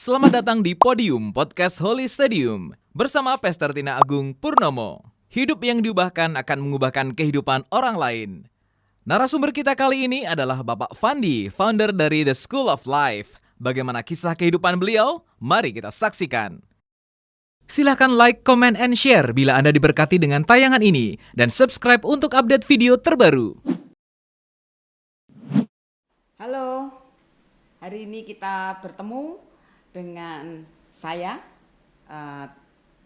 Selamat datang di Podium Podcast Holy Stadium bersama Pastor Tina Agung Purnomo. Hidup yang diubahkan akan mengubahkan kehidupan orang lain. Narasumber kita kali ini adalah Bapak Fandi, founder dari The School of Life. Bagaimana kisah kehidupan beliau? Mari kita saksikan. Silahkan like, comment, and share bila Anda diberkati dengan tayangan ini. Dan subscribe untuk update video terbaru. Halo, hari ini kita bertemu dengan saya,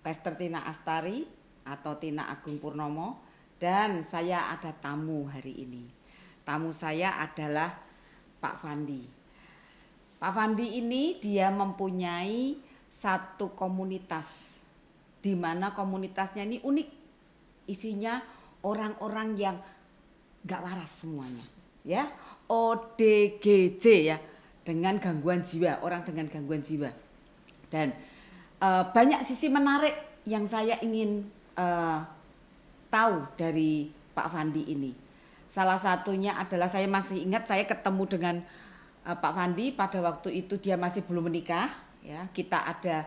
Pastor Tina Astari atau Tina Agung Purnomo, dan saya ada tamu hari ini. Tamu saya adalah Pak Fandi. Pak Fandi ini dia mempunyai satu komunitas, di mana komunitasnya ini unik, isinya orang-orang yang gak waras semuanya, ya, ODGJ ya, dengan gangguan jiwa, orang dengan gangguan jiwa. Dan banyak sisi menarik yang saya ingin tahu dari Pak Fandi ini. Salah satunya adalah saya masih ingat saya ketemu dengan Pak Fandi pada waktu itu dia masih belum menikah, ya. Kita ada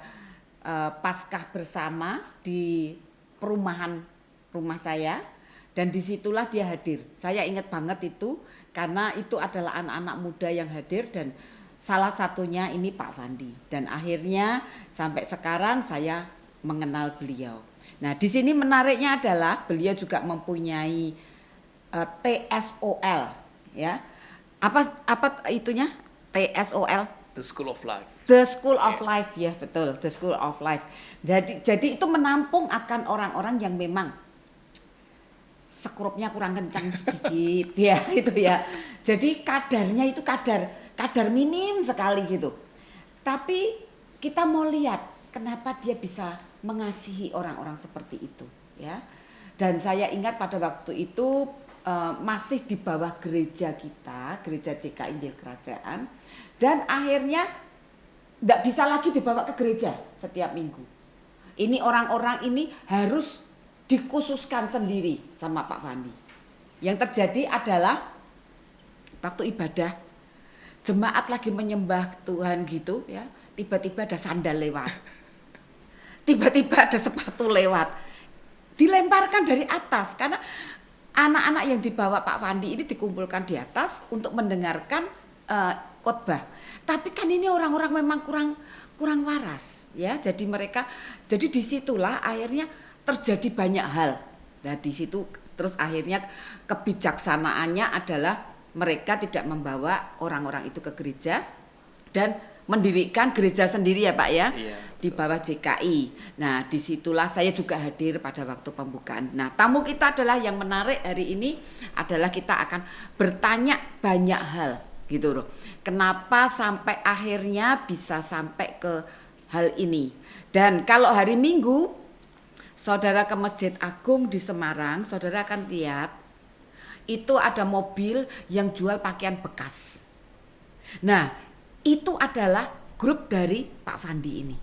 Paskah bersama di perumahan rumah saya, dan disitulah dia hadir. Saya ingat banget itu karena itu adalah anak-anak muda yang hadir, dan salah satunya ini Pak Fandi. Dan akhirnya sampai sekarang saya mengenal beliau. Nah, di sini menariknya adalah beliau juga mempunyai TSOL, ya. Apa itunya? TSOL? The School of Life. The School of Life, ya betul, The School of Life. Jadi itu menampung akan orang-orang yang memang skrupnya kurang kencang sedikit, ya itu ya. Jadi kadarnya itu kadar minim sekali gitu. Tapi kita mau lihat kenapa dia bisa mengasihi orang-orang seperti itu, ya. Dan saya ingat pada waktu itu masih di bawah gereja kita, gereja GKI Injil Kerajaan, dan akhirnya tidak bisa lagi dibawa ke gereja setiap minggu. Ini orang-orang ini harus dikhususkan sendiri sama Pak Fandi. Yang terjadi adalah waktu ibadah, jemaat lagi menyembah Tuhan gitu ya, tiba-tiba ada sandal lewat. Tiba-tiba ada sepatu lewat. Dilemparkan dari atas karena anak-anak yang dibawa Pak Fandi ini dikumpulkan di atas untuk mendengarkan khotbah. Tapi kan ini orang-orang memang kurang waras ya. Jadi disitulah akhirnya terjadi banyak hal. Nah di situ terus akhirnya kebijaksanaannya adalah mereka tidak membawa orang-orang itu ke gereja dan mendirikan gereja sendiri ya Pak ya, iya, di bawah GKI. Nah disitulah saya juga hadir pada waktu pembukaan. Nah tamu kita adalah yang menarik hari ini adalah kita akan bertanya banyak hal gitu loh. Kenapa sampai akhirnya bisa sampai ke hal ini. Dan kalau hari Minggu saudara ke Masjid Agung di Semarang, saudara akan lihat itu ada mobil yang jual pakaian bekas. Nah itu adalah grup dari Pak Fandi ini.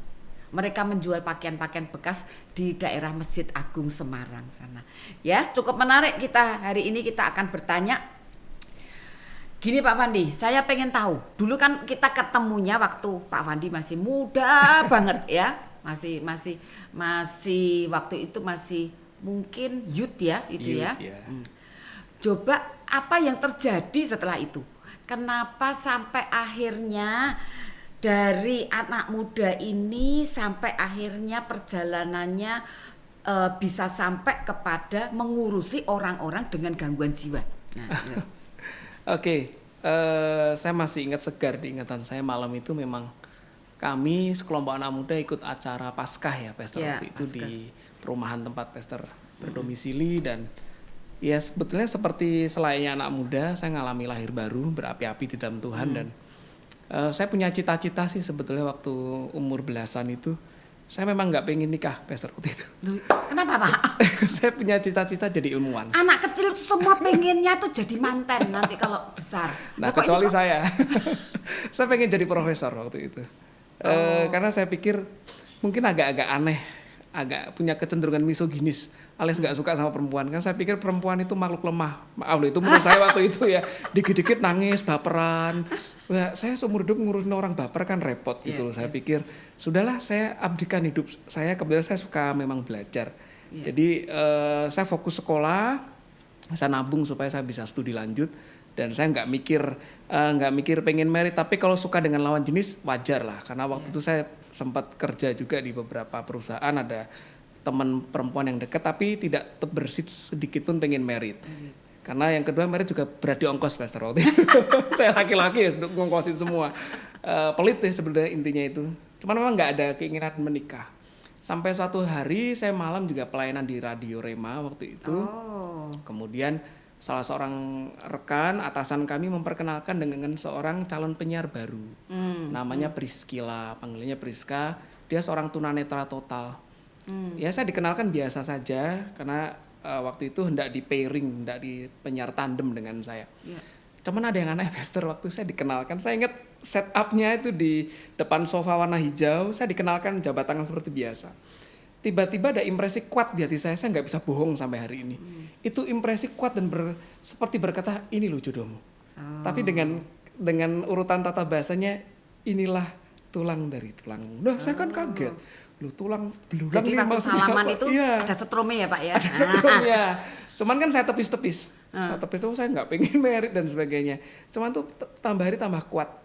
Mereka menjual pakaian-pakaian bekas di daerah Masjid Agung Semarang sana. Ya, cukup menarik kita hari ini kita akan bertanya. Gini Pak Fandi, saya pengen tahu. Dulu kan kita ketemunya waktu Pak Fandi masih muda banget ya. Masih waktu itu masih mungkin youth ya itu youth, ya. Coba apa yang terjadi setelah itu? Kenapa sampai akhirnya dari anak muda ini sampai akhirnya perjalanannya bisa sampai kepada mengurusi orang-orang dengan gangguan jiwa? Nah, ya. Oke, saya masih ingat segar di ingatan saya malam itu memang kami sekelompok anak muda ikut acara Paskah ya Pastor Ya, waktu itu Paskah. di perumahan tempat Pastor berdomisili dan ya sebetulnya seperti selayaknya anak muda saya ngalami lahir baru berapi-api di dalam Tuhan dan saya punya cita-cita sih sebetulnya waktu umur belasan itu saya memang nggak pengen nikah Pastor waktu itu. Kenapa Pak? Saya punya cita-cita jadi ilmuwan. Anak kecil tuh semua pengennya tuh jadi manten nanti kalau besar. Nah kecuali saya, saya pengen jadi profesor waktu itu. Karena saya pikir mungkin agak-agak aneh, agak punya kecenderungan misoginis, alias nggak suka sama perempuan. Kan saya pikir perempuan itu makhluk lemah. Maaf loh itu menurut saya waktu itu ya, dikit-dikit nangis, baperan, Wah, saya seumur hidup ngurusin orang baper kan repot gitu loh. Saya pikir sudahlah, saya abdikan hidup saya, kebetulan saya suka memang belajar. Jadi saya fokus sekolah, saya nabung supaya saya bisa studi lanjut, dan saya nggak mikir pengen merit. Tapi kalau suka dengan lawan jenis wajar lah, karena waktu itu saya sempat kerja juga di beberapa perusahaan, ada teman perempuan yang dekat tapi tidak bersit sedikit pun pengen merit. Karena yang kedua merit juga berat di ongkos Pastor waktu itu. Saya laki-laki ya ngongkosin semua. Pelit deh sebenarnya intinya itu. Cuman memang nggak ada keinginan menikah. Sampai suatu hari saya malam juga pelayanan di Radio Rema waktu itu. Kemudian salah seorang rekan atasan kami memperkenalkan dengan seorang calon penyiar baru. Namanya Priscilla, panggilannya Priska. Dia seorang tunanetra total. Ya saya dikenalkan biasa saja karena waktu itu hendak di pairing, hendak di penyiar tandem dengan saya. Cuman ada yang aneh Pastor, waktu saya dikenalkan, saya ingat setupnya itu di depan sofa warna hijau, saya dikenalkan jabat tangan seperti biasa. Tiba-tiba ada impresi kuat di hati saya nggak bisa bohong sampai hari ini. Itu impresi kuat dan seperti berkata, ini loh jodohmu. Tapi dengan urutan tata bahasanya, inilah tulang dari tulangmu. Nah saya kan kaget. Lu tulang belulang. Jadi waktu salaman apa? itu ada setrumnya ya Pak ya? Ada setrumnya. Cuman kan saya tepis-tepis. Saya tepis, saya nggak pengen merit dan sebagainya. Cuman tuh tambah hari tambah kuat.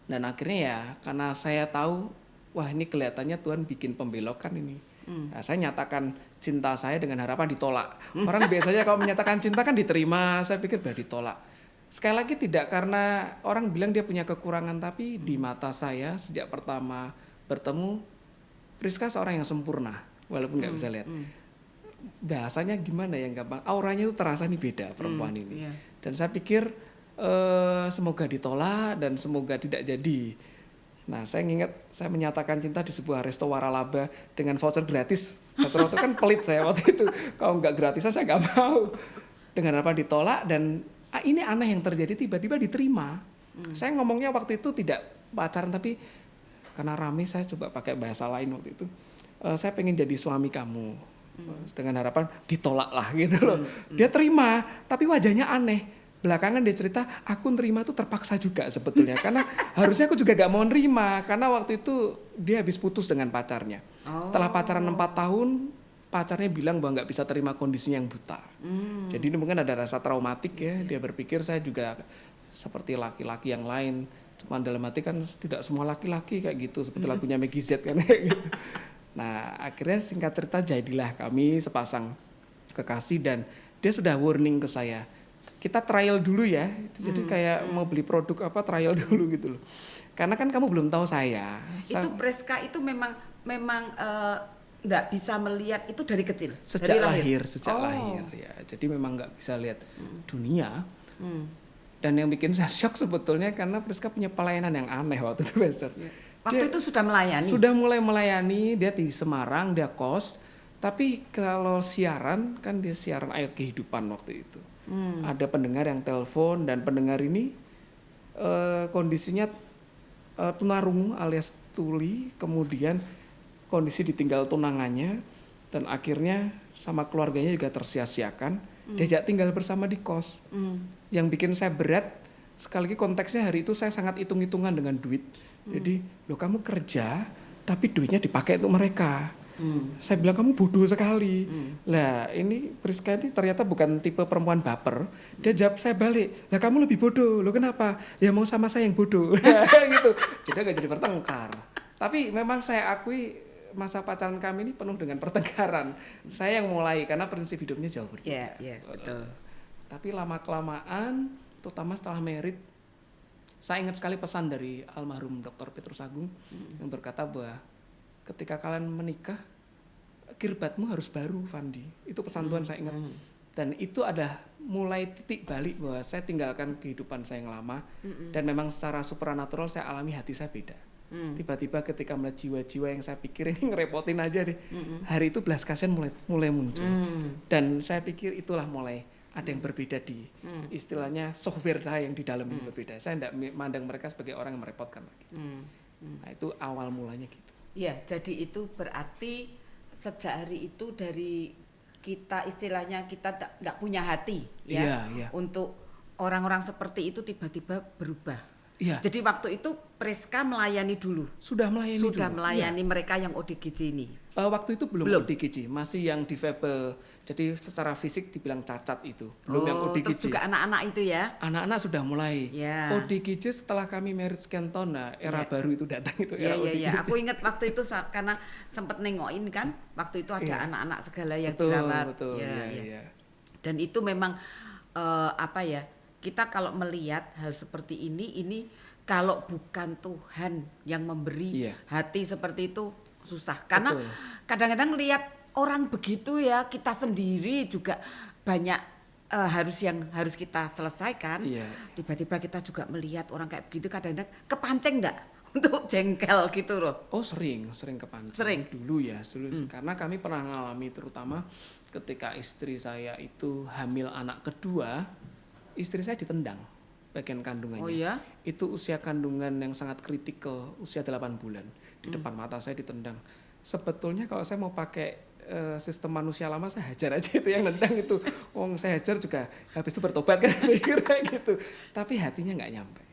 Dan akhirnya ya karena saya tahu, wah ini kelihatannya Tuhan bikin pembelokan ini. Nah, saya nyatakan cinta saya dengan harapan ditolak. Orang biasanya kalau menyatakan cinta kan diterima. Saya pikir biar ditolak. Sekali lagi tidak karena orang bilang dia punya kekurangan, tapi di mata saya sejak pertama bertemu, Priska seorang yang sempurna, walaupun nggak bisa lihat. Bahasanya gimana ya, gampang. Auranya itu terasa nih beda perempuan ini. Dan saya pikir semoga ditolak dan semoga tidak jadi. Nah, saya ingat saya menyatakan cinta di sebuah resto waralaba dengan voucher gratis. Pastor waktu kan pelit saya waktu itu. Kalau nggak gratisan saya nggak mau. Dengan harapan ditolak dan ini aneh yang terjadi, tiba-tiba diterima. Saya ngomongnya waktu itu tidak pacaran tapi karena rame saya coba pakai bahasa lain waktu itu. Saya pengen jadi suami kamu. Dengan harapan ditolak lah gitu loh. Dia terima, tapi wajahnya aneh. Belakangan dia cerita, aku nerima tuh terpaksa juga sebetulnya. Karena harusnya aku juga gak mau nerima. Karena waktu itu dia habis putus dengan pacarnya. Setelah pacaran 4 tahun, pacarnya bilang bahwa gak bisa terima kondisinya yang buta. Jadi ini mungkin ada rasa traumatik ya. Dia berpikir saya juga seperti laki-laki yang lain. Cuman dalam hati kan tidak semua laki-laki kayak gitu, seperti lagunya Meggy Z kan kayak gitu. Nah akhirnya singkat cerita jadilah kami sepasang kekasih dan dia sudah warning ke saya, kita trial dulu ya. Jadi kayak mau beli produk apa trial dulu gitu loh. Karena kan kamu belum tahu saya. Itu Priska itu memang nggak bisa melihat itu dari kecil. Sejak dari lahir ya. Jadi memang nggak bisa lihat dunia. Dan yang bikin saya shock sebetulnya karena Priska punya pelayanan yang aneh waktu itu Pastor. Waktu itu sudah melayani? Sudah mulai melayani, dia di Semarang, dia kos. Tapi kalau siaran, kan dia siaran Air Kehidupan waktu itu. Ada pendengar yang telepon dan pendengar ini kondisinya tunarungu alias tuli, kemudian kondisi ditinggal tunangannya dan akhirnya sama keluarganya juga tersia-siakan. Diajak tinggal bersama di kos. Yang bikin saya berat, sekali lagi konteksnya hari itu saya sangat hitung-hitungan dengan duit. Jadi, loh kamu kerja, tapi duitnya dipakai untuk mereka. Saya bilang kamu bodoh sekali. Lah ini Priska ini ternyata bukan tipe perempuan baper. Dia jawab saya balik, lah kamu lebih bodoh. Loh kenapa? Ya mau sama saya yang bodoh. Gitu. Jadi gak jadi bertengkar. Tapi memang saya akui masa pacaran kami ini penuh dengan pertengkaran. Saya yang mulai karena prinsip hidupnya jauh berbeda. Iya, betul. Tapi lama-kelamaan, terutama setelah merit, saya ingat sekali pesan dari almarhum Dr. Petrus Agung yang berkata bahwa ketika kalian menikah, kirbatmu harus baru, Fandi. Itu pesan Tuhan saya ingat. Dan itu ada mulai titik balik bahwa saya tinggalkan kehidupan saya yang lama dan memang secara supranatural saya alami hati saya beda. Tiba-tiba ketika melihat jiwa-jiwa yang saya pikir ini ngerepotin aja deh, hari itu belas kasihan mulai muncul. Dan saya pikir itulah mulai ada yang berbeda di istilahnya software yang di dalam ini berbeda. Saya tidak memandang mereka sebagai orang yang merepotkan lagi. Nah itu awal mulanya gitu. Iya, jadi itu berarti sejak hari itu dari kita istilahnya kita tidak punya hati ya Iya. untuk orang-orang seperti itu tiba-tiba berubah. Iya. Jadi waktu itu Priska melayani dulu. Sudah melayani Sudah dulu. melayani mereka yang ODGJ ini. Waktu itu belum Belum. ODGJ, masih yang difabel. Jadi secara fisik dibilang cacat itu, belum yang ODGJ. Terus juga anak-anak itu ya. Anak-anak sudah mulai. Ya. ODGJ setelah kami married sekian tahun, nah era baru itu datang itu Iya, era iya, ODGJ. iya. Aku ingat waktu itu karena sempat nengokin kan, waktu itu ada anak-anak segala yang Betul, dirawat. betul. Ya, Iya, ya. iya. Dan itu memang apa ya? Kita kalau melihat hal seperti ini kalau bukan Tuhan yang memberi Iya. hati seperti itu susah. Karena Betul. kadang-kadang lihat orang begitu ya, kita sendiri juga banyak harus kita selesaikan. Iya. Tiba-tiba kita juga melihat orang kayak begitu, kadang-kadang kepancing enggak untuk jengkel gitu loh. Oh sering kepancing. Sering? Dulu ya, karena kami pernah ngalami terutama ketika istri saya itu hamil anak kedua, istri saya ditendang bagian kandungannya. Oh iya? Itu usia kandungan yang sangat kritikal, usia 8 bulan. Di depan mata saya ditendang. Sebetulnya kalau saya mau pakai sistem manusia lama, saya hajar aja itu yang nendang itu. Saya hajar juga habis itu bertobat kan mikir kayak gitu. Tapi hatinya nggak nyampe.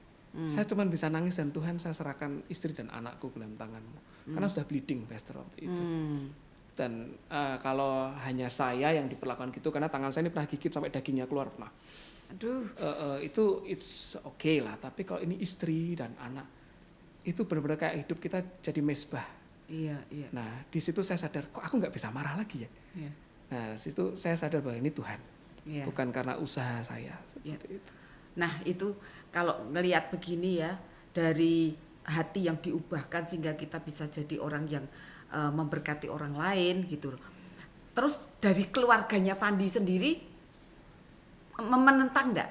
Saya cuma bisa nangis dan Tuhan saya serahkan istri dan anakku ke dalam tanganmu. Karena sudah bleeding pastor waktu itu. Dan kalau hanya saya yang diperlakukan gitu, karena tangan saya ini pernah gigit sampai dagingnya keluar pernah. Aduh. Itu it's okay lah. Tapi kalau ini istri dan anak, itu benar-benar kayak hidup kita jadi mesbah. Iya, iya. Nah di situ saya sadar, kok aku nggak bisa marah lagi ya. Iya. Nah di situ saya sadar bahwa ini Tuhan, Iya. bukan karena usaha saya. Iya. Seperti itu. Nah itu kalau ngelihat begini ya, dari hati yang diubahkan sehingga kita bisa jadi orang yang memberkati orang lain gitu. Terus dari keluarganya Fandi sendiri menentang enggak?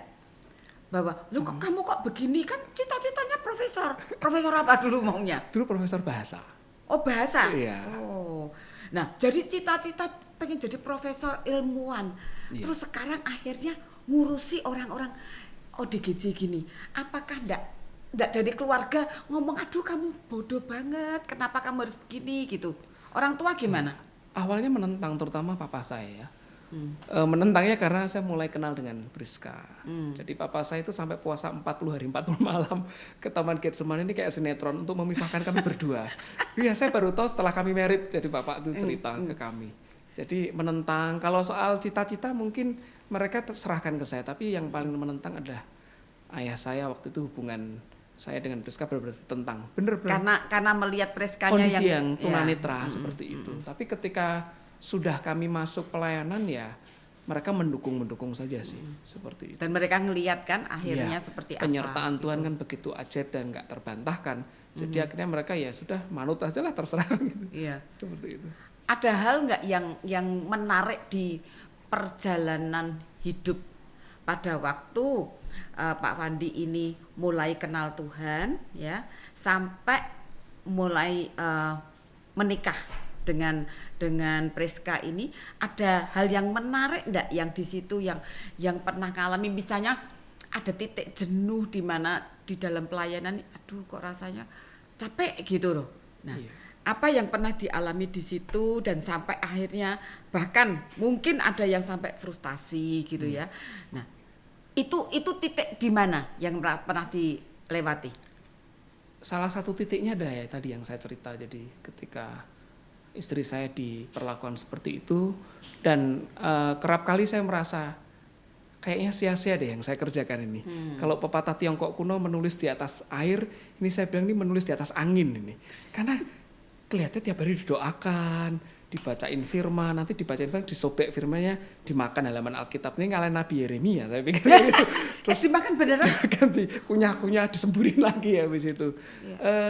Bahwa lu kok kamu kok begini, kan cita-citanya profesor. Profesor apa dulu maunya? Dulu profesor bahasa. Oh bahasa? Iya. Oh. Nah jadi cita-cita pengen jadi profesor ilmuwan. Iya. Terus sekarang akhirnya ngurusi orang-orang ODGJ gini. Apakah enggak dari keluarga ngomong, aduh kamu bodoh banget, kenapa kamu harus begini gitu. Orang tua gimana? Awalnya menentang, terutama papa saya ya. Menentangnya karena saya mulai kenal dengan Priska. Jadi papa saya itu sampai puasa 40 hari 40 malam ke Taman Getsemani ini kayak sinetron untuk memisahkan kami berdua. Iya, saya baru tahu setelah kami married, jadi bapak itu cerita ke kami. Jadi menentang, kalau soal cita-cita mungkin mereka serahkan ke saya, tapi yang paling menentang adalah ayah saya. Waktu itu hubungan saya dengan Priska benar-benar tentang benar-benar Karena melihat Priskanya kondisi yang tunanetra ya. seperti itu. Tapi ketika sudah kami masuk pelayanan ya mereka mendukung saja sih seperti itu. Dan mereka ngelihat kan Iya, akhirnya seperti apa. penyertaan Tuhan kan begitu ajaib dan nggak terbantahkan. Jadi akhirnya mereka ya sudah manut aja lah, terserah gitu. Iya. Seperti itu. Ada hal nggak yang menarik di perjalanan hidup pada waktu Pak Fandi ini mulai kenal Tuhan ya sampai mulai menikah dengan Priska ini, ada hal yang menarik enggak yang di situ yang pernah ngalami, misalnya ada titik jenuh di mana di dalam pelayanan, aduh kok rasanya capek gitu loh. Nah, apa yang pernah dialami di situ dan sampai akhirnya bahkan mungkin ada yang sampai frustasi gitu ya. Nah, itu titik di mana yang pernah dilewati? Salah satu titiknya adalah ya tadi yang saya cerita, jadi ketika istri saya diperlakukan seperti itu dan kerap kali saya merasa kayaknya sia-sia deh yang saya kerjakan ini. Kalau pepatah Tiongkok kuno menulis di atas air, ini saya bilang ini menulis di atas angin ini. Karena kelihatannya tiap hari didoakan, dibacain firman, nanti dibacain firman, disobek firmannya, dimakan halaman Alkitab. Ini ngalahin Nabi Yeremia, saya pikir gitu. Terus dimakan beneran? Ganti kunyah-kunyah disemburin lagi habis itu.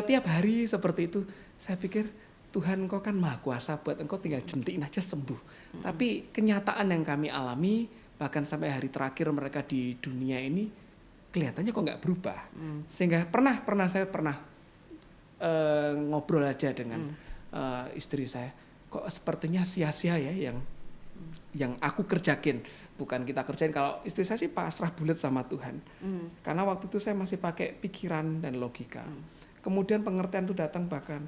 Tiap hari seperti itu, saya pikir Tuhan engkau kan maha kuasa, buat engkau tinggal jentiin aja sembuh. Tapi kenyataan yang kami alami, bahkan sampai hari terakhir mereka di dunia ini, kelihatannya kok nggak berubah. Sehingga saya pernah ngobrol aja dengan istri saya, kok sepertinya sia-sia ya yang aku kerjain, bukan kita kerjain. Kalau istri saya sih pasrah bulat sama Tuhan. Karena waktu itu saya masih pakai pikiran dan logika. Kemudian pengertian itu datang bahkan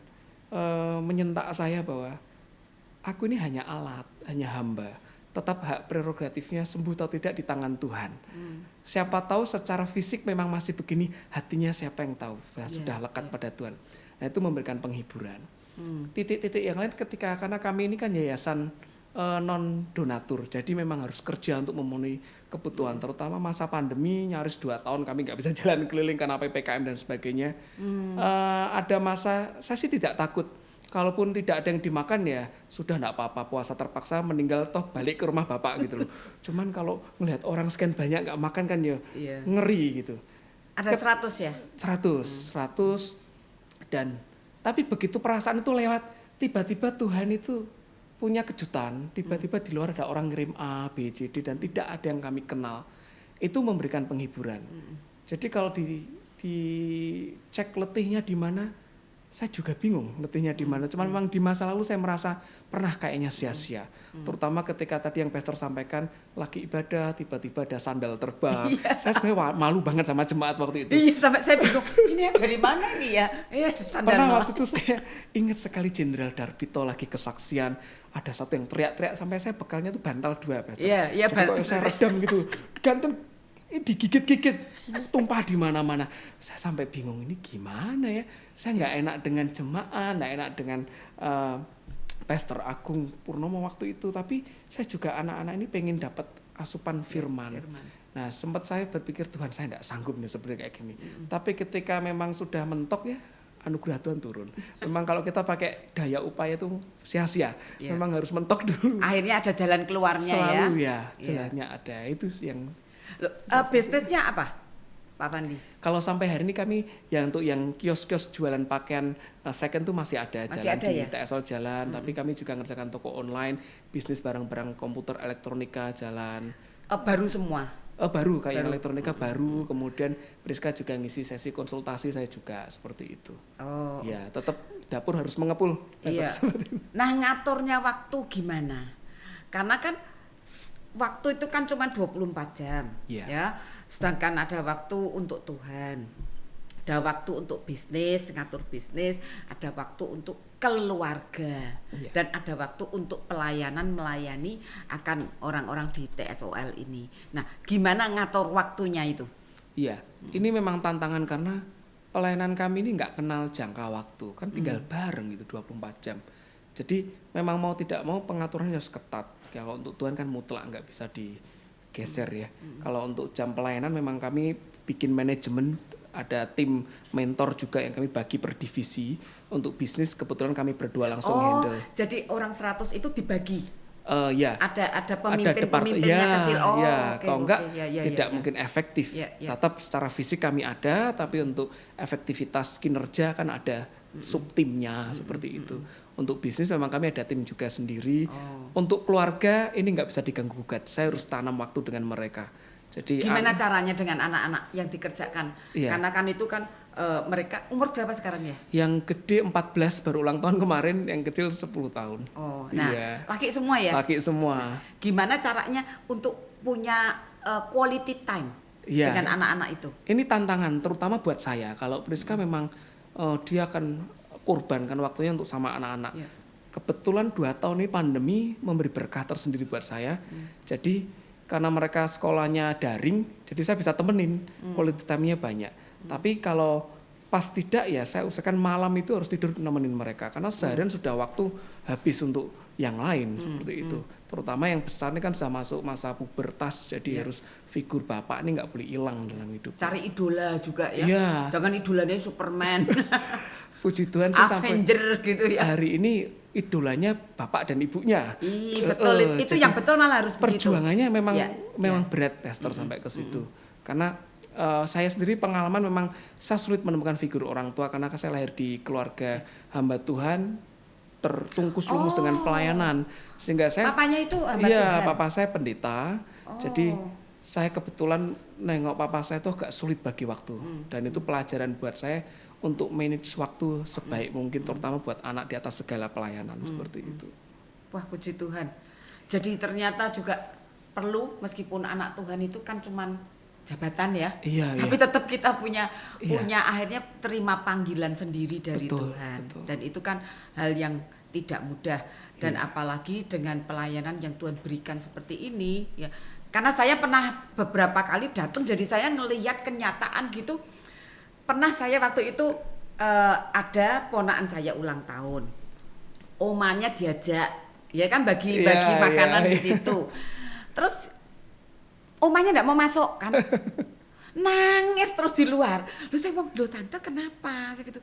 menyentak saya bahwa aku ini hanya alat, hanya hamba. tetap hak prerogatifnya sembuh atau tidak di tangan Tuhan. Siapa tahu secara fisik memang masih begini, hatinya siapa yang tahu, sudah lekat pada Tuhan. Nah itu memberikan penghiburan. Titik-titik yang lain ketika, karena kami ini kan yayasan non donatur, jadi memang harus kerja untuk memenuhi kebutuhan, terutama masa pandemi nyaris 2 tahun kami nggak bisa jalan keliling karena PPKM dan sebagainya. Ada masa saya sih tidak takut, kalaupun tidak ada yang dimakan ya sudah nggak apa-apa, puasa terpaksa meninggal toh balik ke rumah bapak gitu loh. Cuman kalau melihat orang sekian banyak nggak makan kan ya ngeri gitu. Ada 100 ya? 100 dan tapi begitu perasaan itu lewat, tiba-tiba Tuhan itu punya kejutan, tiba-tiba di luar ada orang ngirim A, B, C, D dan tidak ada yang kami kenal. Itu memberikan penghiburan. Jadi kalau dicek letihnya di mana, saya juga bingung letihnya di mana. Cuman memang di masa lalu saya merasa pernah kayaknya sia-sia. Terutama ketika tadi yang pastor sampaikan lagi ibadah tiba-tiba ada sandal terbang. Saya sebenarnya malu banget sama jemaat waktu itu. Iya, sampai saya bingung, ini dari mana ini ya? Sandal. Pernah waktu itu saya ingat sekali Jenderal Darpito lagi kesaksian, ada satu yang teriak-teriak sampai saya bekalnya tuh bantal 2 pastor. Iya, jadi kok saya redam gitu. Ganteng digigit-gigit, tumpah di mana-mana. Saya sampai bingung ini gimana ya? Saya nggak enak dengan jemaat, nggak enak dengan Pastor Agung Purnomo waktu itu, tapi saya juga anak-anak ini pengen dapat asupan firman. Nah sempat saya berpikir Tuhan saya tidak sanggup nih seperti kayak gini. Tapi ketika memang sudah mentok ya anugerah Tuhan turun. Memang kalau kita pakai daya upaya itu sia-sia. Memang harus mentok dulu. Akhirnya ada jalan keluarnya. Selalu ya jalannya ada. Itu yang bisnisnya apa Pak Pandi? Kalau sampai hari ini kami ya untuk yang kios-kios jualan pakaian second tuh masih ada jalan di TSL jalan, tapi kami juga ngerjakan toko online, bisnis barang-barang komputer elektronika jalan. Baru semua? Baru kayak elektronika baru, kemudian Priska juga ngisi sesi konsultasi saya juga seperti itu. Ya tetap dapur harus mengepul. Iya. Nah ngaturnya waktu gimana? Karena kan waktu itu kan cuma 24 jam ya. Sedangkan ada waktu untuk Tuhan. Ada waktu untuk bisnis, ngatur bisnis, ada waktu untuk keluarga. Dan ada waktu untuk pelayanan melayani akan orang-orang di TSOL ini. Nah, gimana ngatur waktunya itu? Iya, ini memang tantangan karena pelayanan kami ini nggak kenal jangka waktu, kan tinggal bareng gitu 24 jam. Jadi memang mau tidak mau pengaturannya harus ketat. Kalau untuk Tuhan kan mutlak nggak bisa digeser ya. Kalau untuk jam pelayanan memang kami bikin manajemen, ada tim mentor juga yang kami bagi per divisi. Untuk bisnis kebetulan kami berdua langsung handle. Jadi orang 100 itu dibagi? Ya. Ada pemimpin-pemimpinnya kecil. Kalau enggak tidak mungkin efektif. Tetap secara fisik kami ada, tapi untuk efektivitas kinerja kan ada subtimnya seperti itu. Untuk bisnis memang kami ada tim juga sendiri. Untuk keluarga ini nggak bisa diganggu gugat. Saya harus tanam waktu dengan mereka. Jadi gimana caranya dengan anak-anak yang dikerjakan? Karena kan itu kan mereka umur berapa sekarang ya? Yang gede 14 baru ulang tahun kemarin, yang kecil 10 tahun. Laki semua ya? Laki semua. Gimana caranya untuk punya quality time dengan anak-anak itu? Ini tantangan terutama buat saya. Kalau Priska memang dia akan korbankan waktunya untuk sama anak-anak. Kebetulan 2 tahun ini pandemi memberi berkah tersendiri buat saya. Jadi karena mereka sekolahnya daring, jadi saya bisa temenin, quality time-nya banyak. Tapi kalau pas tidak ya saya usahakan malam itu harus tidur nemenin mereka. Karena seharian sudah waktu habis untuk yang lain seperti itu. Terutama yang besar ini kan sudah masuk masa pubertas, jadi harus figur bapak ini nggak boleh hilang dalam hidup. Cari idola juga ya. Jangan idolanya Superman. Puji Tuhan sih Avenger sampai gitu ya. Hari ini idolanya bapak dan ibunya. Betul, itu yang betul malah harus perjuangannya begitu. memang berat pastor sampai ke situ. Karena saya sendiri pengalaman memang saya sulit menemukan figur orang tua karena saya lahir di keluarga hamba Tuhan tertungkus lumus dengan pelayanan sehingga saya papanya itu hamba Tuhan. Iya, papa saya pendeta. Jadi saya kebetulan nengok papa saya itu agak sulit bagi waktu dan itu pelajaran buat saya untuk manage waktu sebaik mungkin, terutama buat anak di atas segala pelayanan seperti itu. Wah, puji Tuhan. Jadi ternyata juga perlu, meskipun anak Tuhan itu kan cuman jabatan ya, tapi tetap kita punya akhirnya terima panggilan sendiri dari Tuhan. Dan itu kan hal yang tidak mudah dan apalagi dengan pelayanan yang Tuhan berikan seperti ini ya. Karena saya pernah beberapa kali datang, jadi saya ngelihat kenyataan gitu. Pernah saya waktu itu ada ponakan saya ulang tahun, omanya diajak, ya kan bagi makanan di situ. Terus omanya nggak mau masuk kan, nangis terus di luar. Lalu saya bilang, loh tante kenapa? Saya gitu,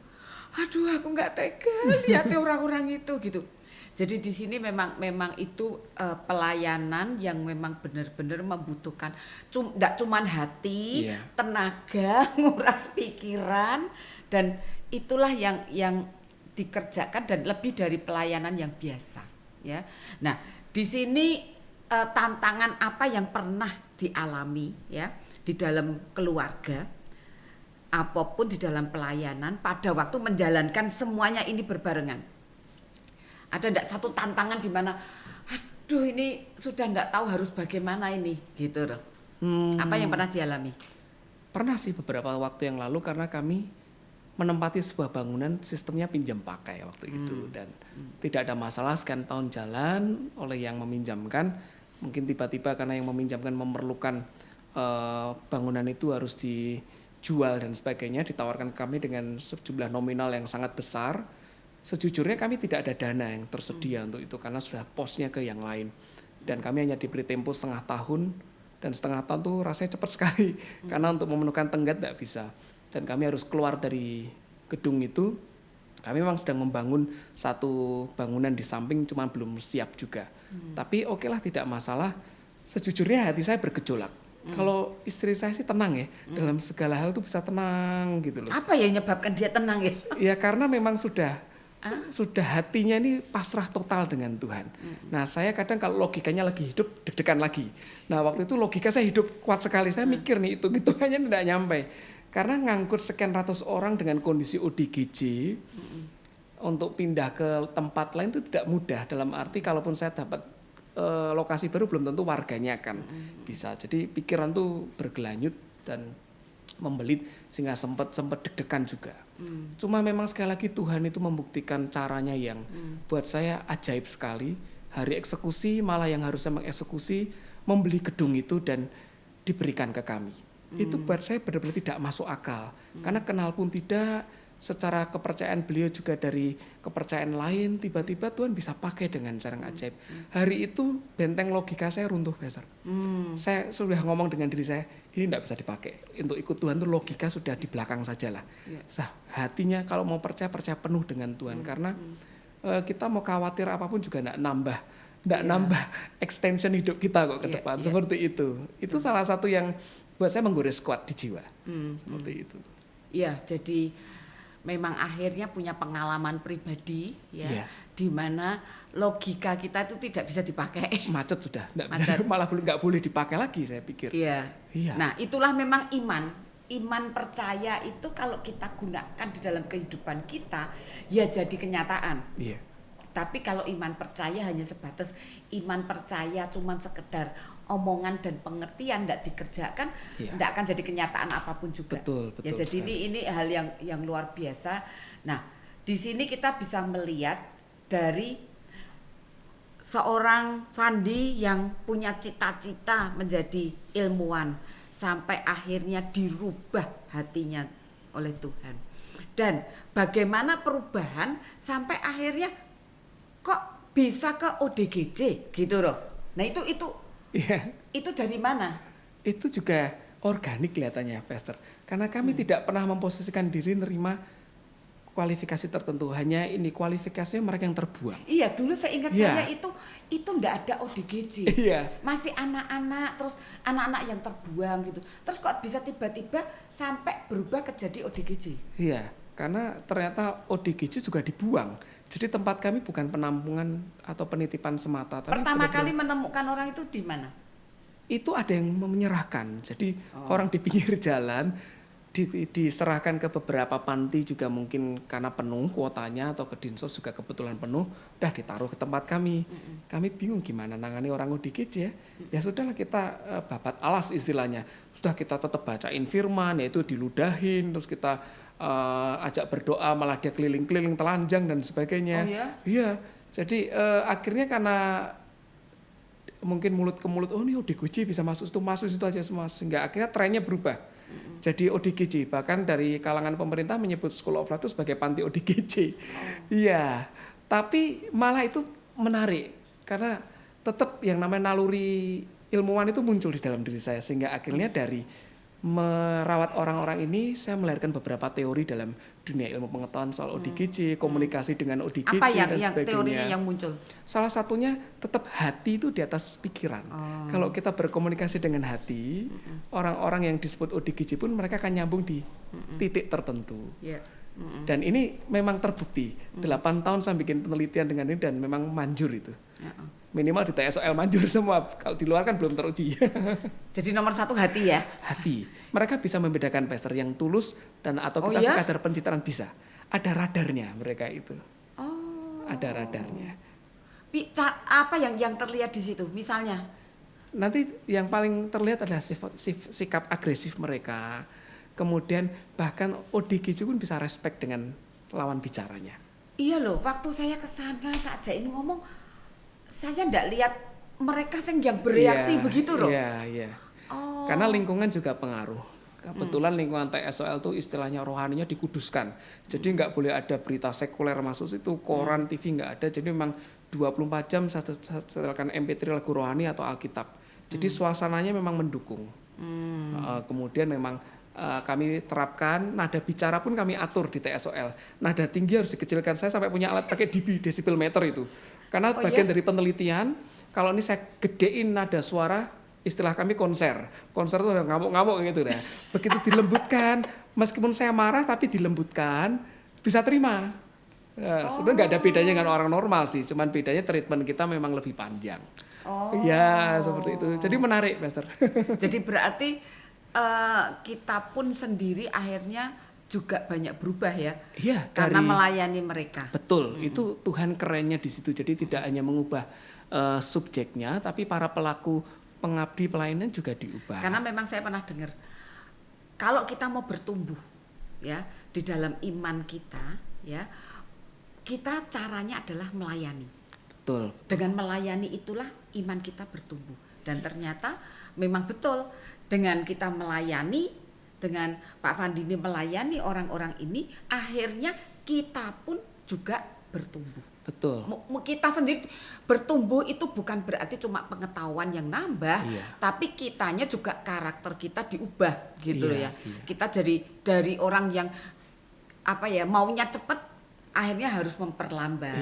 aduh aku nggak tega lihat orang-orang itu gitu. Jadi di sini memang itu pelayanan yang memang benar-benar membutuhkan tidak cuman hati, tenaga, nguras pikiran, dan itulah yang dikerjakan dan lebih dari pelayanan yang biasa ya. Nah, di sini tantangan apa yang pernah dialami ya di dalam keluarga apapun di dalam pelayanan pada waktu menjalankan semuanya ini berbarengan. Ada enggak satu tantangan di mana aduh ini sudah enggak tahu harus bagaimana ini gitu loh. Apa yang pernah dialami? Pernah sih beberapa waktu yang lalu karena kami menempati sebuah bangunan sistemnya pinjam pakai waktu itu dan tidak ada masalah sekian tahun jalan oleh yang meminjamkan. Mungkin tiba-tiba karena yang meminjamkan memerlukan bangunan itu harus dijual dan sebagainya, ditawarkan kami dengan sejumlah nominal yang sangat besar. Sejujurnya kami tidak ada dana yang tersedia untuk itu karena sudah posnya ke yang lain dan kami hanya diberi tempo setengah tahun dan setengah tahun tuh rasanya cepat sekali karena untuk memenuhkan tenggat tidak bisa dan kami harus keluar dari gedung itu. Kami memang sedang membangun satu bangunan di samping cuman belum siap juga tapi oke lah tidak masalah. Sejujurnya hati saya bergejolak. Kalau istri saya sih tenang ya dalam segala hal tuh bisa tenang gitu loh. Apa yang menyebabkan dia tenang ya? Ya karena memang sudah hatinya ini pasrah total dengan Tuhan. Nah saya kadang kalau logikanya lagi hidup deg-degan lagi. Nah waktu itu logika saya hidup kuat sekali. Saya mikir nih hitung-hitungannya tidak nyampe. Karena ngangkut sekian ratus orang dengan kondisi ODGJ untuk pindah ke tempat lain itu tidak mudah. Dalam arti kalaupun saya dapat lokasi baru belum tentu warganya akan bisa. Jadi pikiran tuh bergelanyut dan membelit sehingga sempat deg-degan juga. Cuma memang sekali lagi Tuhan itu membuktikan caranya yang buat saya ajaib sekali. Hari eksekusi malah yang harusnya mengeksekusi membeli gedung itu dan diberikan ke kami. Itu buat saya benar-benar tidak masuk akal. Karena kenal pun tidak, secara kepercayaan beliau juga dari kepercayaan lain, tiba-tiba Tuhan bisa pakai dengan cara yang ajaib. Hari itu benteng logika saya runtuh, Pastor. Saya sudah ngomong dengan diri saya, ini tidak bisa dipakai. Untuk ikut Tuhan tuh logika sudah di belakang sajalah. Hatinya kalau mau percaya penuh dengan Tuhan. Karena kita mau khawatir apapun juga tidak nambah extension hidup kita kok ke depan. Seperti itu. Itu salah satu yang buat saya menggores kuat di jiwa. Seperti itu. Iya, jadi memang akhirnya punya pengalaman pribadi ya, di mana logika kita itu tidak bisa dipakai. Macet sudah, bisa, malah nggak boleh dipakai lagi saya pikir. Iya. Nah itulah memang iman percaya itu kalau kita gunakan di dalam kehidupan kita ya jadi kenyataan. Iya. Tapi kalau iman percaya hanya sebatas iman percaya cuman sekedar omongan dan pengertian tidak dikerjakan, tidak akan jadi kenyataan apapun juga. Betul. Ya jadi ini hal yang luar biasa. Nah, di sini kita bisa melihat dari seorang Fandi yang punya cita-cita menjadi ilmuwan sampai akhirnya dirubah hatinya oleh Tuhan. Dan bagaimana perubahan sampai akhirnya kok bisa ke ODGJ gitu loh. Nah, itu dari mana? Itu juga organik kelihatannya, Pastor. Karena kami tidak pernah memposisikan diri nerima kualifikasi tertentu. Hanya ini kualifikasinya mereka yang terbuang. Iya, dulu saya ingat saya itu enggak ada ODGJ. Iya. Masih anak-anak, terus anak-anak yang terbuang gitu. Terus kok bisa tiba-tiba sampai berubah ke jadi ODGJ? Iya, karena ternyata ODGJ juga dibuang. Jadi tempat kami bukan penampungan atau penitipan semata. Tapi pertama kali menemukan orang itu di mana? Itu ada yang menyerahkan. Jadi orang di pinggir jalan diserahkan ke beberapa panti juga mungkin karena penuh kuotanya atau ke Dinsos juga kebetulan penuh, udah ditaruh ke tempat kami. Kami bingung gimana nangani orang ODGJ ya. Ya sudahlah kita babat alas istilahnya. Sudah kita tetap bacain firman, yaitu diludahin, terus kita ajak berdoa malah dia keliling-keliling telanjang dan sebagainya. Oh ya? Iya, Jadi akhirnya karena mungkin mulut ke mulut, oh ini ODGJ bisa masuk situ aja semua, sehingga akhirnya trennya berubah. Jadi ODGJ, bahkan dari kalangan pemerintah menyebut School of Life itu sebagai panti ODGJ. Iya, tapi malah itu menarik karena tetap yang namanya naluri ilmuwan itu muncul di dalam diri saya, sehingga akhirnya dari merawat orang-orang ini saya melahirkan beberapa teori dalam dunia ilmu pengetahuan soal ODGJ, komunikasi dengan ODGJ Apa dan yang sebagainya. teorinya yang muncul? Salah satunya tetap hati itu di atas pikiran. Kalau kita berkomunikasi dengan hati, orang-orang yang disebut ODGJ pun mereka akan nyambung di titik tertentu. Yeah. Dan ini memang terbukti. 8 tahun saya bikin penelitian dengan ini dan memang manjur itu. Minimal di TSOL manjur semua. Kalau di luar kan belum teruji. Jadi nomor 1 hati ya? Hati. Mereka bisa membedakan pastor yang tulus dan atau kita sekadar pencitraan bisa. Ada radarnya mereka itu. Ada radarnya. Apa yang terlihat di situ? Misalnya? Nanti yang paling terlihat adalah sikap agresif mereka. Kemudian bahkan ODGJ pun bisa respect dengan lawan bicaranya. Iya loh, waktu saya ke sana tak ajakin ngomong, saya ndak lihat mereka yang bereaksi begitu loh. Iya. Karena lingkungan juga pengaruh. Kebetulan lingkungan TSOL itu istilahnya rohaninya dikuduskan. Jadi nggak boleh ada berita sekuler masuk situ, koran, TV nggak ada. Jadi memang 24 jam saya setelkan MP3 lagu rohani atau Alkitab. Jadi suasananya memang mendukung. Kemudian memang kami terapkan nada bicara pun kami atur di TSOL. Nada tinggi harus dikecilkan. Saya sampai punya alat pakai dB, decibel meter itu. Karena bagian dari penelitian, kalau ini saya gedein nada suara, istilah kami konser. Konser itu udah ngamuk-ngamuk gitu ya. Begitu dilembutkan, meskipun saya marah tapi dilembutkan, bisa terima. Sebenarnya nggak ada bedanya dengan orang normal sih, cuman bedanya treatment kita memang lebih panjang. Ya seperti itu. Jadi menarik, Pastor. Jadi berarti kita pun sendiri akhirnya juga banyak berubah ya. Iya, karena melayani mereka. Betul, itu Tuhan kerennya di situ. Jadi tidak hanya mengubah subjeknya, tapi para pelaku pengabdi pelayanan juga diubah. Karena memang saya pernah dengar, kalau kita mau bertumbuh ya di dalam iman kita, ya kita caranya adalah melayani. Betul. Dengan melayani itulah iman kita bertumbuh. Dan ternyata memang betul, dengan kita melayani, dengan Pak Fandini melayani orang-orang ini, akhirnya kita pun juga bertumbuh. Betul. Kita sendiri bertumbuh itu bukan berarti cuma pengetahuan yang nambah, tapi kitanya juga karakter kita diubah gitu ya. Kita dari orang yang maunya cepat, akhirnya harus memperlambat.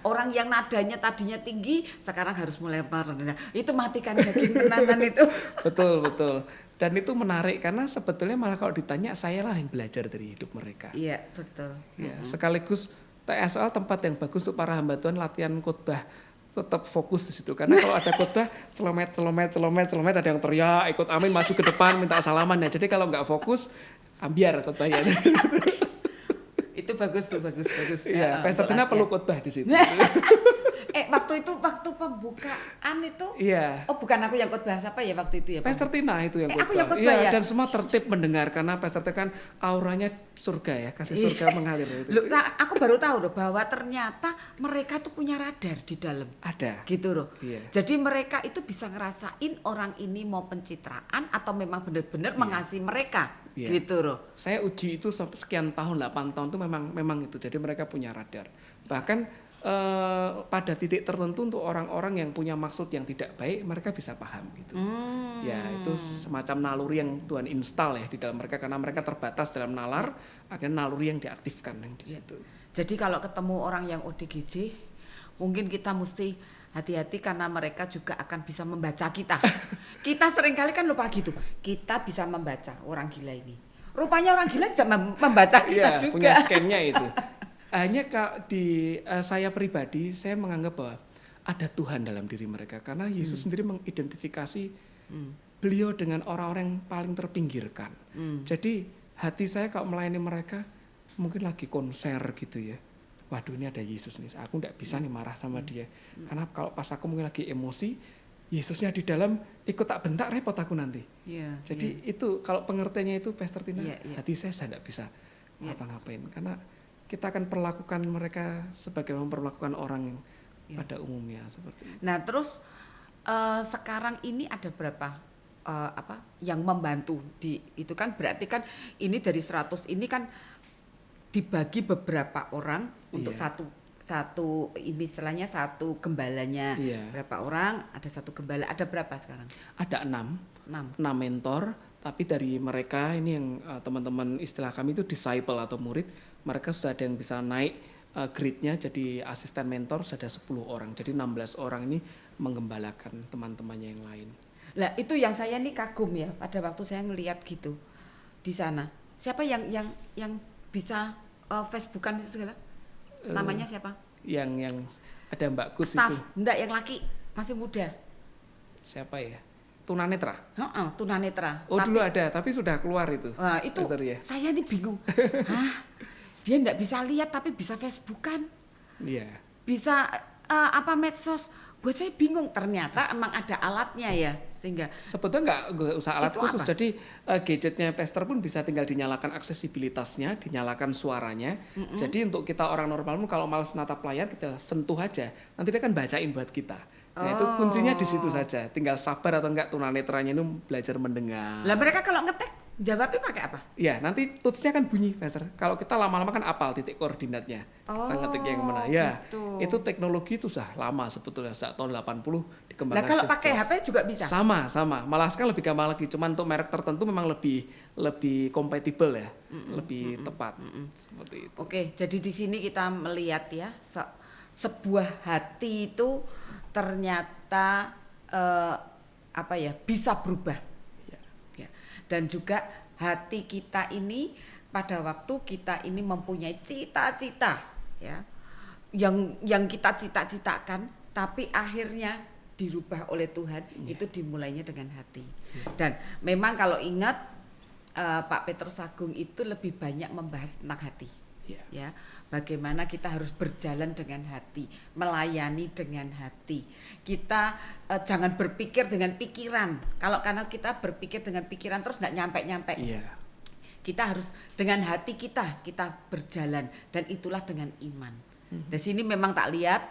Orang yang nadanya tadinya tinggi, sekarang harus mulai merendah. Itu matikan daging tenanan itu. Betul. Dan itu menarik karena sebetulnya malah kalau ditanya saya lah yang belajar dari hidup mereka. Iya, betul. Ya, sekaligus TSOL tempat yang bagus untuk para hamba Tuhan latihan khotbah. Tetap fokus di situ karena kalau ada khotbah celomet ada yang teriak ikut amin maju ke depan minta salaman ya. Jadi kalau nggak fokus ambiar khotbahnya. Itu bagus. Iya, Pastor Tina perlu khotbah di situ. Waktu pembukaan itu. Iya. Oh, bukan aku yang khotbah, siapa ya waktu itu ya? Pastor Tina itu yang khotbah. Aku yang khotbah ya. Dan semua tertib mendengar karena Pastor Tina kan auranya surga ya, kasih surga mengalir itu. Loh, aku baru tahu loh bahwa ternyata mereka tuh punya radar di dalam. Ada. Gitu loh. Iya. Jadi mereka itu bisa ngerasain orang ini mau pencitraan atau memang benar-benar mengasihi mereka. Iya. Gitu loh. Saya uji itu sekian tahun, 8 tahun itu memang itu. Jadi mereka punya radar. Bahkan pada titik tertentu untuk orang-orang yang punya maksud yang tidak baik, mereka bisa paham gitu. Ya, itu semacam naluri yang Tuhan install ya di dalam mereka karena mereka terbatas dalam nalar, akhirnya naluri yang diaktifkan di situ. Jadi kalau ketemu orang yang ODGJ, mungkin kita mesti hati-hati karena mereka juga akan bisa membaca kita. Kita seringkali kan lupa gitu. Kita bisa membaca orang gila ini. Rupanya orang gila bisa membaca kita juga. Punya scan-nya itu. Hanya saya pribadi, saya menganggap bahwa ada Tuhan dalam diri mereka. Karena Yesus sendiri mengidentifikasi beliau dengan orang-orang yang paling terpinggirkan. Jadi hati saya kalau melayani mereka, mungkin lagi konser gitu ya. Waduh, ini ada Yesus nih, aku nggak bisa nih marah sama dia. Karena kalau pas aku mungkin lagi emosi, Yesusnya di dalam ikut tak bentak, repot aku nanti. Jadi itu kalau pengertiannya itu Pastor Tina, hati saya nggak bisa ngapa-ngapain. Karena kita akan perlakukan mereka sebagai memperlakukan orang yang pada umumnya seperti itu. Nah, terus sekarang ini ada berapa yang membantu di itu kan berarti kan ini dari 100 ini kan dibagi beberapa orang untuk satu istilahnya satu gembalanya. Berapa orang, ada satu gembala, ada berapa sekarang? Ada 6 mentor, tapi dari mereka ini yang teman-teman istilah kami itu disciple atau murid, mereka sudah ada yang bisa naik grade-nya jadi asisten mentor, sudah ada 10 orang. Jadi 16 orang ini menggembalakan teman-temannya yang lain. Lah itu yang saya nih kagum ya pada waktu saya ngelihat gitu di sana. Siapa yang bisa Facebookan itu segala? Namanya siapa? Yang ada Mbak Kus Staff, itu. enggak yang laki, masih muda. Siapa ya? Tunanetra. Tunanetra. Oh dulu ada, tapi sudah keluar itu. Nah, itu ya? saya nih bingung. Dia enggak bisa lihat tapi bisa Facebookan. Iya. Bisa medsos. Buat saya bingung, ternyata emang ada alatnya ya, sehingga sebetulnya nggak usah alat itu khusus. apa? Jadi gadgetnya Pastor pun bisa tinggal dinyalakan aksesibilitasnya, dinyalakan suaranya. Jadi untuk kita orang normal pun kalau malas natap layar kita sentuh aja, nanti dia kan bacain buat kita. Nah itu kuncinya di situ saja. Tinggal sabar atau enggak tunanetranya itu belajar mendengar. Lah mereka kalau ngetek jawabnya pakai apa? Ya nanti tutsnya kan bunyi, Pastor. Kalau kita lama-lama kan apal titik koordinatnya. Kita ngetik yang mana. Ya gitu. itu teknologi itu sudah lama sebetulnya, saat tahun 80 dikembangkan. Nah kalau Steve pakai Jobs. HP juga bisa? Sama. Malah sekarang lebih gampang lagi. Cuman untuk merek tertentu memang lebih kompatibel ya, lebih tepat seperti itu. Oke, jadi di sini kita melihat ya sebuah hati itu ternyata bisa berubah. Ya. Dan juga hati kita ini pada waktu kita ini mempunyai cita-cita ya, yang kita cita-citakan, tapi akhirnya dirubah oleh Tuhan, itu dimulainya dengan hati. Dan memang kalau ingat Pak Petrus Agung itu lebih banyak membahas tentang hati. Ya, bagaimana kita harus berjalan dengan hati, melayani dengan hati. Kita jangan berpikir dengan pikiran. Karena kita berpikir dengan pikiran terus nggak nyampe-nyampe. Kita harus dengan hati kita berjalan, dan itulah dengan iman. Di sini memang tak lihat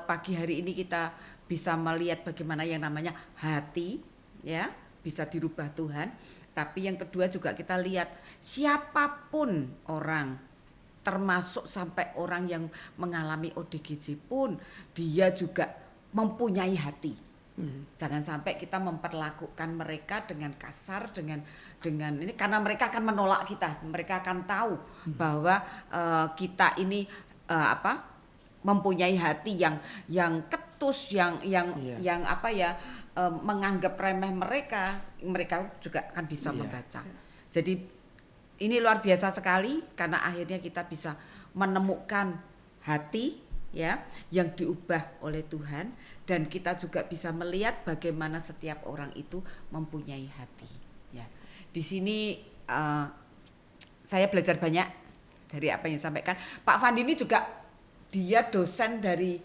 pagi hari ini kita bisa melihat bagaimana yang namanya hati ya bisa dirubah Tuhan. Tapi yang kedua juga kita lihat siapapun orang, termasuk sampai orang yang mengalami ODGJ pun dia juga mempunyai hati. Jangan sampai kita memperlakukan mereka dengan kasar, dengan ini, karena mereka akan menolak kita. Mereka akan tahu bahwa kita ini mempunyai hati yang ketus, yang menganggap remeh mereka juga akan bisa membaca. Jadi ini luar biasa sekali, karena akhirnya kita bisa menemukan hati ya yang diubah oleh Tuhan, dan kita juga bisa melihat bagaimana setiap orang itu mempunyai hati ya. Di sini saya belajar banyak dari apa yang disampaikan Pak Fandi. Ini juga dia dosen dari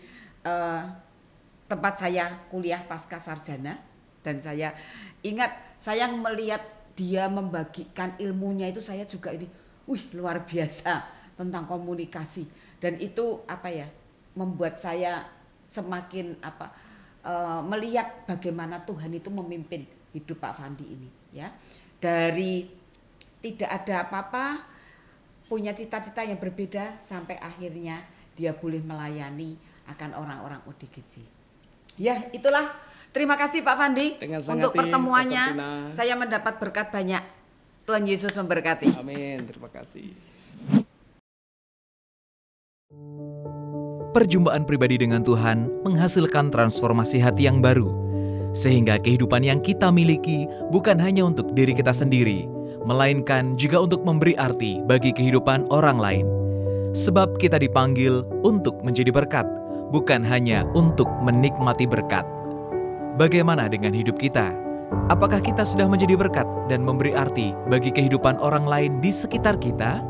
tempat saya kuliah pasca sarjana, dan saya ingat saya melihat dia membagikan ilmunya itu, saya juga ini luar biasa tentang komunikasi, dan itu membuat saya semakin melihat bagaimana Tuhan itu memimpin hidup Pak Fandi ini ya, dari tidak ada apa-apa, punya cita-cita yang berbeda, sampai akhirnya dia boleh melayani akan orang-orang ODGJ. Ya itulah. Terima kasih Pak Fandi untuk pertemuannya. Saya mendapat berkat banyak. Tuhan Yesus memberkati. Amin. Terima kasih. Perjumpaan pribadi dengan Tuhan menghasilkan transformasi hati yang baru, sehingga kehidupan yang kita miliki bukan hanya untuk diri kita sendiri, melainkan juga untuk memberi arti bagi kehidupan orang lain. Sebab kita dipanggil untuk menjadi berkat, bukan hanya untuk menikmati berkat. Bagaimana dengan hidup kita? Apakah kita sudah menjadi berkat dan memberi arti bagi kehidupan orang lain di sekitar kita?